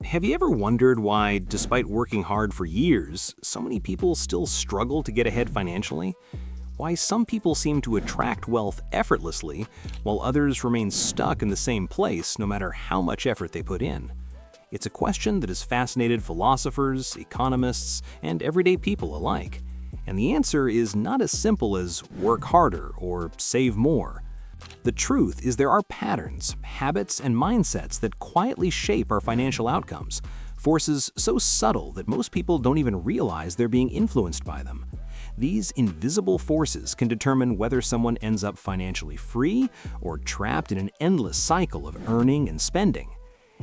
Have you ever wondered why, despite working hard for years, so many people still struggle to get ahead financially? Why some people seem to attract wealth effortlessly, while others remain stuck in the same place no matter how much effort they put in? It's a question that has fascinated philosophers, economists, and everyday people alike. And the answer is not as simple as work harder or save more. The truth is there are patterns, habits, and mindsets that quietly shape our financial outcomes, forces so subtle that most people don't even realize they're being influenced by them. These invisible forces can determine whether someone ends up financially free or trapped in an endless cycle of earning and spending.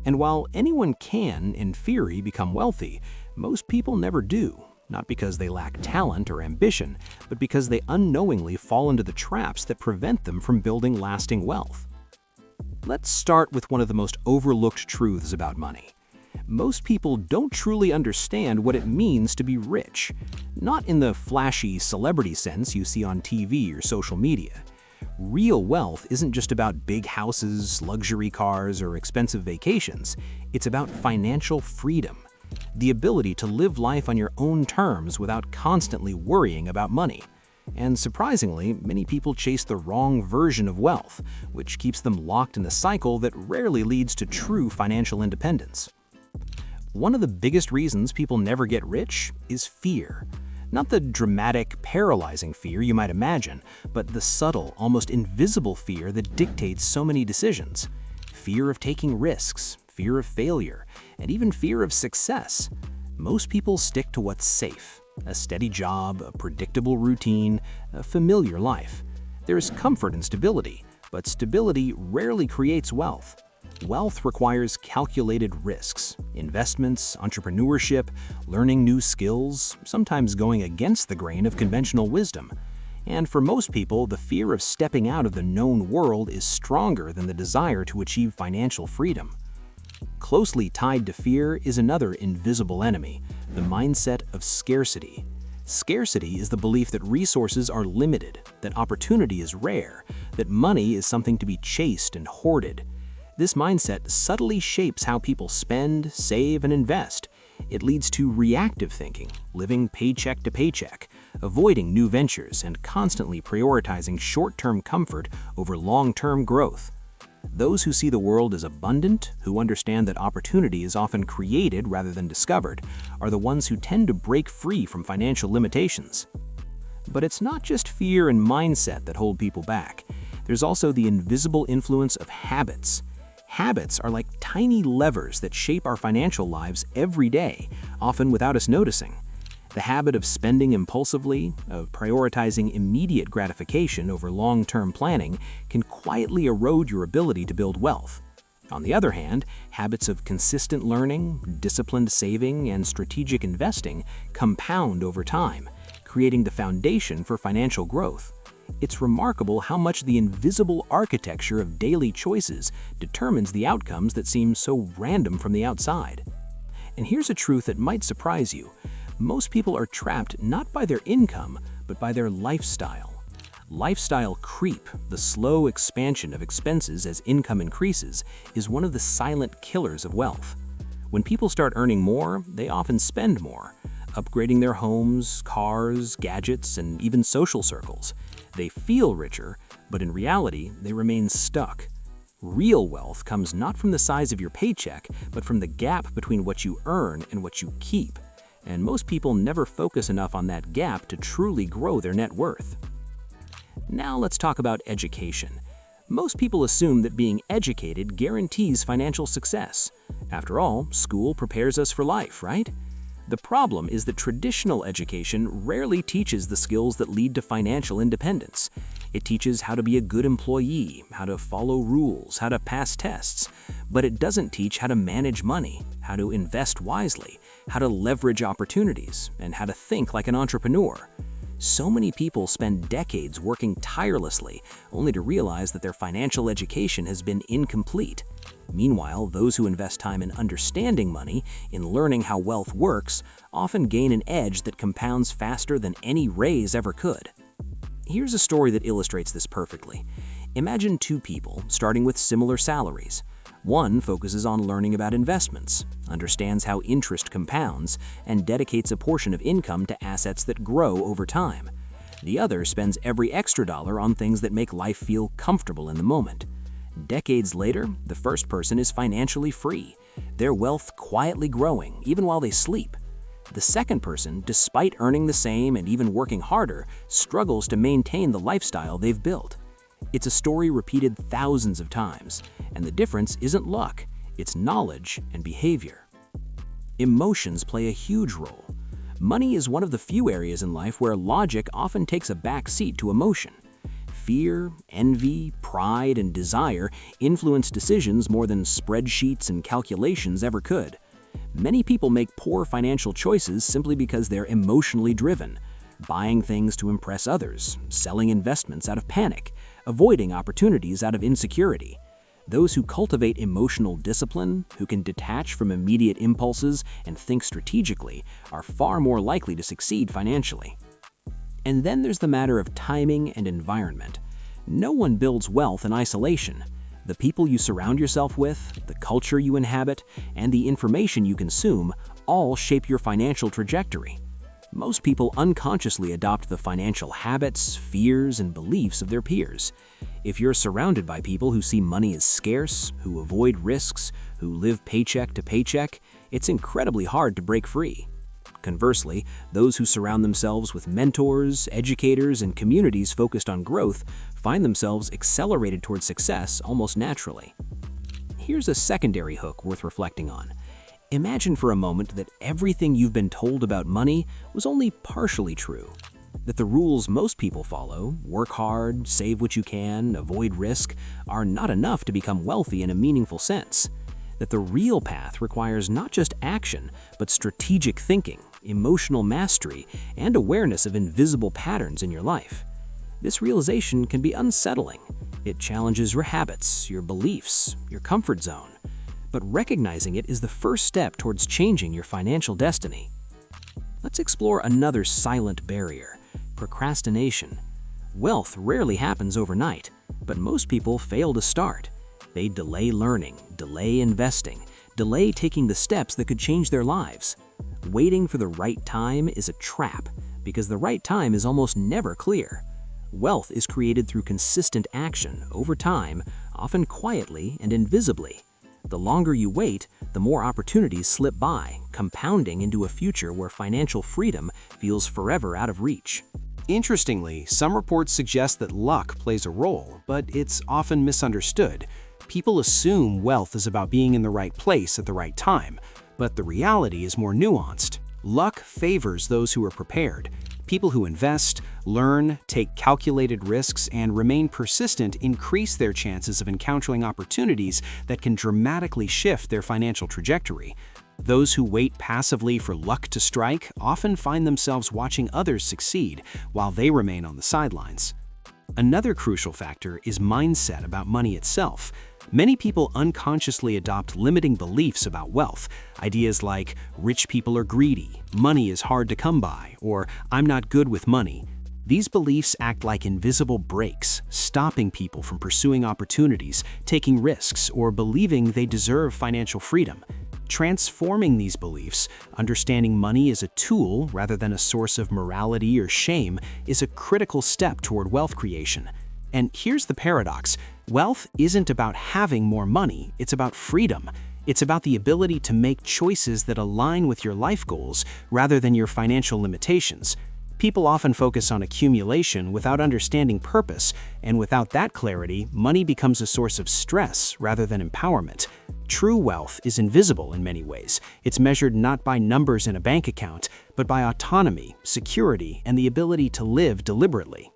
And while anyone can, in theory, become wealthy, most people never do. Not because they lack talent or ambition, but because they unknowingly fall into the traps that prevent them from building lasting wealth. Let's start with one of the most overlooked truths about money. Most people don't truly understand what it means to be rich. Not in the flashy celebrity sense you see on TV or social media. Real wealth isn't just about big houses, luxury cars, or expensive vacations. It's about financial freedom. The ability to live life on your own terms without constantly worrying about money. And surprisingly, many people chase the wrong version of wealth, which keeps them locked in a cycle that rarely leads to true financial independence. One of the biggest reasons people never get rich is fear. Not the dramatic, paralyzing fear you might imagine, but the subtle, almost invisible fear that dictates so many decisions. Fear of taking risks, fear of failure, and even fear of success. Most people stick to what's safe: a steady job, a predictable routine, a familiar life. There's comfort in stability, but stability rarely creates wealth. Wealth requires calculated risks, investments, entrepreneurship, learning new skills, sometimes going against the grain of conventional wisdom. And for most people, the fear of stepping out of the known world is stronger than the desire to achieve financial freedom. Closely tied to fear is another invisible enemy, the mindset of scarcity. Scarcity is the belief that resources are limited, that opportunity is rare, that money is something to be chased and hoarded. This mindset subtly shapes how people spend, save, and invest. It leads to reactive thinking, living paycheck to paycheck, avoiding new ventures, and constantly prioritizing short-term comfort over long-term growth. Those who see the world as abundant, who understand that opportunity is often created rather than discovered, are the ones who tend to break free from financial limitations. But it's not just fear and mindset that hold people back. There's also the invisible influence of habits. Habits are like tiny levers that shape our financial lives every day, often without us noticing. The habit of spending impulsively, of prioritizing immediate gratification over long-term planning, can quietly erode your ability to build wealth. On the other hand, habits of consistent learning, disciplined saving, and strategic investing compound over time, creating the foundation for financial growth. It's remarkable how much the invisible architecture of daily choices determines the outcomes that seem so random from the outside. And here's a truth that might surprise you. Most people are trapped not by their income, but by their lifestyle. Lifestyle creep, the slow expansion of expenses as income increases, is one of the silent killers of wealth. When people start earning more, they often spend more, upgrading their homes, cars, gadgets, and even social circles. They feel richer, but in reality, they remain stuck. Real wealth comes not from the size of your paycheck, but from the gap between what you earn and what you keep. And most people never focus enough on that gap to truly grow their net worth. Now let's talk about education. Most people assume that being educated guarantees financial success. After all, school prepares us for life, right? The problem is that traditional education rarely teaches the skills that lead to financial independence. It teaches how to be a good employee, how to follow rules, how to pass tests, but it doesn't teach how to manage money, how to invest wisely, how to leverage opportunities, and how to think like an entrepreneur. So many people spend decades working tirelessly, only to realize that their financial education has been incomplete. Meanwhile, those who invest time in understanding money, in learning how wealth works, often gain an edge that compounds faster than any raise ever could. Here's a story that illustrates this perfectly. Imagine two people starting with similar salaries. One focuses on learning about investments, understands how interest compounds, and dedicates a portion of income to assets that grow over time. The other spends every extra dollar on things that make life feel comfortable in the moment. Decades later, the first person is financially free, their wealth quietly growing even while they sleep. The second person, despite earning the same and even working harder, struggles to maintain the lifestyle they've built. It's a story repeated thousands of times, and the difference isn't luck, it's knowledge and behavior. Emotions play a huge role. Money is one of the few areas in life where logic often takes a back seat to emotion. Fear, envy, pride, and desire influence decisions more than spreadsheets and calculations ever could. Many people make poor financial choices simply because they're emotionally driven, buying things to impress others, selling investments out of panic, avoiding opportunities out of insecurity. Those who cultivate emotional discipline, who can detach from immediate impulses and think strategically, are far more likely to succeed financially. And then there's the matter of timing and environment. No one builds wealth in isolation. The people you surround yourself with, the culture you inhabit, and the information you consume all shape your financial trajectory. Most people unconsciously adopt the financial habits, fears, and beliefs of their peers. If you're surrounded by people who see money as scarce, who avoid risks, who live paycheck to paycheck, it's incredibly hard to break free. Conversely, those who surround themselves with mentors, educators, and communities focused on growth find themselves accelerated toward success almost naturally. Here's a secondary hook worth reflecting on. Imagine for a moment that everything you've been told about money was only partially true. That the rules most people follow, work hard, save what you can, avoid risk, are not enough to become wealthy in a meaningful sense. That the real path requires not just action, but strategic thinking, emotional mastery, and awareness of invisible patterns in your life. This realization can be unsettling. It challenges your habits, your beliefs, your comfort zone. But recognizing it is the first step towards changing your financial destiny. Let's explore another silent barrier: procrastination. Wealth rarely happens overnight, but most people fail to start. They delay learning, delay investing, delay taking the steps that could change their lives. Waiting for the right time is a trap, because the right time is almost never clear. Wealth is created through consistent action over time, often quietly and invisibly. The longer you wait, the more opportunities slip by, compounding into a future where financial freedom feels forever out of reach. Interestingly, some reports suggest that luck plays a role, but it's often misunderstood. People assume wealth is about being in the right place at the right time, but the reality is more nuanced. Luck favors those who are prepared. People who invest, learn, take calculated risks, and remain persistent increase their chances of encountering opportunities that can dramatically shift their financial trajectory. Those who wait passively for luck to strike often find themselves watching others succeed while they remain on the sidelines. Another crucial factor is mindset about money itself. Many people unconsciously adopt limiting beliefs about wealth. Ideas like, rich people are greedy, money is hard to come by, or I'm not good with money. These beliefs act like invisible brakes, stopping people from pursuing opportunities, taking risks, or believing they deserve financial freedom. Transforming these beliefs, understanding money as a tool rather than a source of morality or shame, is a critical step toward wealth creation. And here's the paradox: wealth isn't about having more money, it's about freedom. It's about the ability to make choices that align with your life goals rather than your financial limitations. People often focus on accumulation without understanding purpose, and without that clarity, money becomes a source of stress rather than empowerment. True wealth is invisible in many ways. It's measured not by numbers in a bank account, but by autonomy, security, and the ability to live deliberately.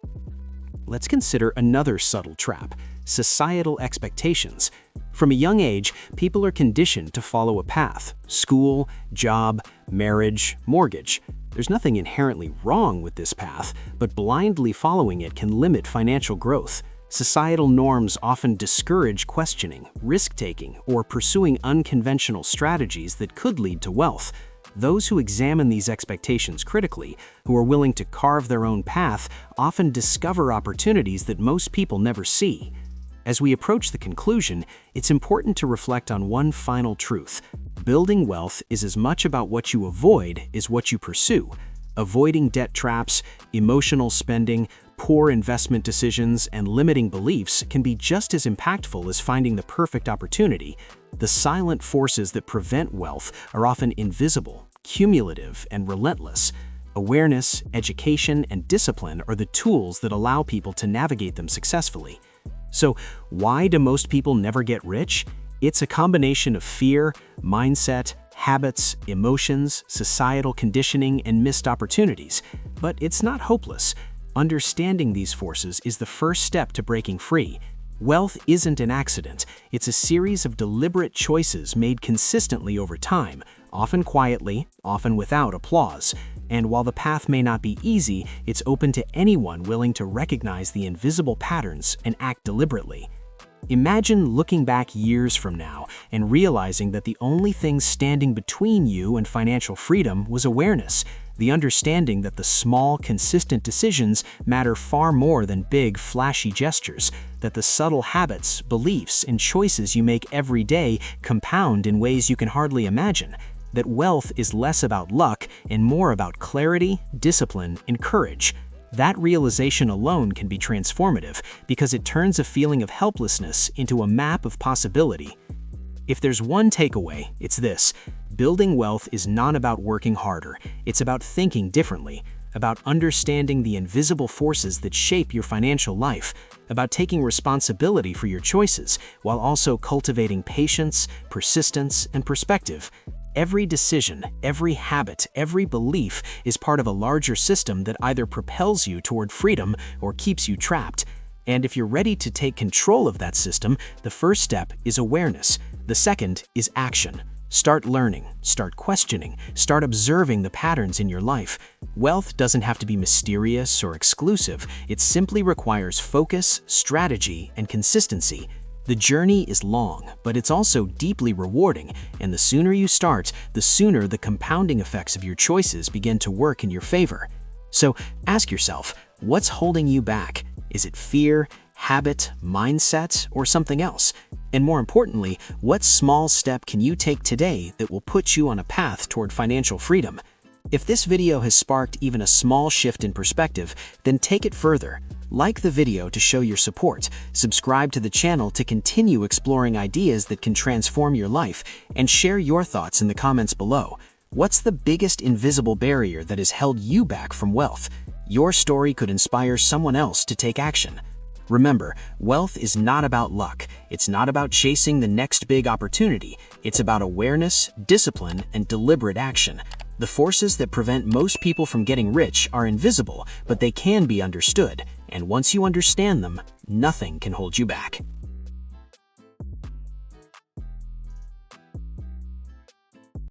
Let's consider another subtle trap: societal expectations. From a young age, people are conditioned to follow a path: school, job, marriage, mortgage. There's nothing inherently wrong with this path, but blindly following it can limit financial growth. Societal norms often discourage questioning, risk-taking, or pursuing unconventional strategies that could lead to wealth. Those who examine these expectations critically, who are willing to carve their own path, often discover opportunities that most people never see. As we approach the conclusion, it's important to reflect on one final truth. Building wealth is as much about what you avoid as what you pursue. Avoiding debt traps, emotional spending, poor investment decisions, and limiting beliefs can be just as impactful as finding the perfect opportunity. The silent forces that prevent wealth are often invisible, cumulative, and relentless. Awareness, education, and discipline are the tools that allow people to navigate them successfully. So, why do most people never get rich? It's a combination of fear, mindset, habits, emotions, societal conditioning, and missed opportunities. But it's not hopeless. Understanding these forces is the first step to breaking free. Wealth isn't an accident. It's a series of deliberate choices made consistently over time, often quietly, often without applause. And while the path may not be easy, it's open to anyone willing to recognize the invisible patterns and act deliberately. Imagine looking back years from now and realizing that the only thing standing between you and financial freedom was awareness, the understanding that the small, consistent decisions matter far more than big, flashy gestures, that the subtle habits, beliefs, and choices you make every day compound in ways you can hardly imagine, that wealth is less about luck and more about clarity, discipline, and courage. That realization alone can be transformative because it turns a feeling of helplessness into a map of possibility. If there's one takeaway, it's this: building wealth is not about working harder, it's about thinking differently, about understanding the invisible forces that shape your financial life, about taking responsibility for your choices while also cultivating patience, persistence, and perspective. Every decision, every habit, every belief is part of a larger system that either propels you toward freedom or keeps you trapped. And if you're ready to take control of that system, the first step is awareness. The second is action. Start learning, start questioning, start observing the patterns in your life. Wealth doesn't have to be mysterious or exclusive. It simply requires focus, strategy, and consistency. The journey is long, but it's also deeply rewarding, and the sooner you start, the sooner the compounding effects of your choices begin to work in your favor. So ask yourself, what's holding you back? Is it fear, habit, mindset, or something else? And more importantly, what small step can you take today that will put you on a path toward financial freedom? If this video has sparked even a small shift in perspective, then take it further. Like the video to show your support, subscribe to the channel to continue exploring ideas that can transform your life, and share your thoughts in the comments below. What's the biggest invisible barrier that has held you back from wealth? Your story could inspire someone else to take action. Remember, wealth is not about luck. It's not about chasing the next big opportunity. It's about awareness, discipline, and deliberate action. The forces that prevent most people from getting rich are invisible, but they can be understood. And once you understand them, nothing can hold you back.